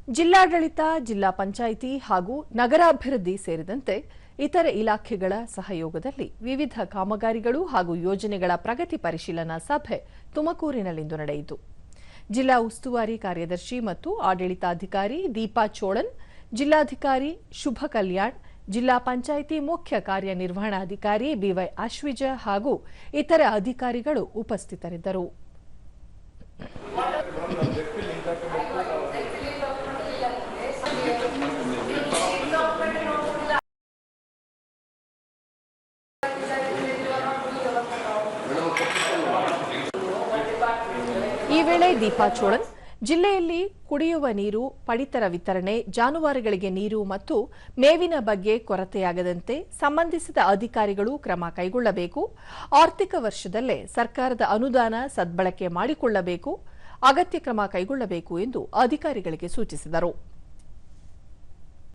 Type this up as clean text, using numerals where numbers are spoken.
ಜಿಲ್ಲಾಡಳಿತ, ಜಿಲ್ಲಾ ಪಂಚಾಯಿತಿ ಹಾಗೂ ನಗರಾಭಿವೃದ್ಧಿ ಸೇರಿದಂತೆ ಇತರೆ ಇಲಾಖೆಗಳ ಸಹಯೋಗದಲ್ಲಿ ವಿವಿಧ ಕಾಮಗಾರಿಗಳು ಹಾಗೂ ಯೋಜನೆಗಳ ಪ್ರಗತಿ ಪರಿಶೀಲನಾ ಸಭೆ ತುಮಕೂರಿನಲ್ಲಿಂದು ನಡೆಯಿತು. ಜಿಲ್ಲಾ ಉಸ್ತುವಾರಿ ಕಾರ್ಯದರ್ಶಿ ಮತ್ತು ಆಡಳಿತಾಧಿಕಾರಿ ದೀಪಾ ಚೋಳನ್, ಜಿಲ್ಲಾಧಿಕಾರಿ ಶುಭ ಕಲ್ಯಾಣ್, ಜಿಲ್ಲಾ ಪಂಚಾಯಿತಿ ಮುಖ್ಯ ಕಾರ್ಯನಿರ್ವಹಣಾಧಿಕಾರಿ ಬಿವೈ ಅಶ್ವಿಜ ಹಾಗೂ ಇತರ ಅಧಿಕಾರಿಗಳು ಉಪಸ್ಥಿತರಿದ್ದರು. ಈ ವೇಳೆ ದೀಪಾ ಚೋಳನ್ ಜಿಲ್ಲೆಯಲ್ಲಿ ಕುಡಿಯುವ ನೀರು, ಪಡಿತರ ವಿತರಣೆ, ಜಾನುವಾರುಗಳಿಗೆ ನೀರು ಮತ್ತು ಮೇವಿನ ಬಗ್ಗೆ ಕೊರತೆಯಾಗದಂತೆ ಸಂಬಂಧಿಸಿದ ಅಧಿಕಾರಿಗಳು ಕ್ರಮ ಕೈಗೊಳ್ಳಬೇಕು, ಆರ್ಥಿಕ ವರ್ಷದಲ್ಲೇ ಸರ್ಕಾರದ ಅನುದಾನ ಸದ್ಬಳಕೆ ಮಾಡಿಕೊಳ್ಳಬೇಕು, ಅಗತ್ಯ ಕ್ರಮ ಕೈಗೊಳ್ಳಬೇಕು ಎಂದು ಅಧಿಕಾರಿಗಳಿಗೆ ಸೂಚಿಸಿದರು.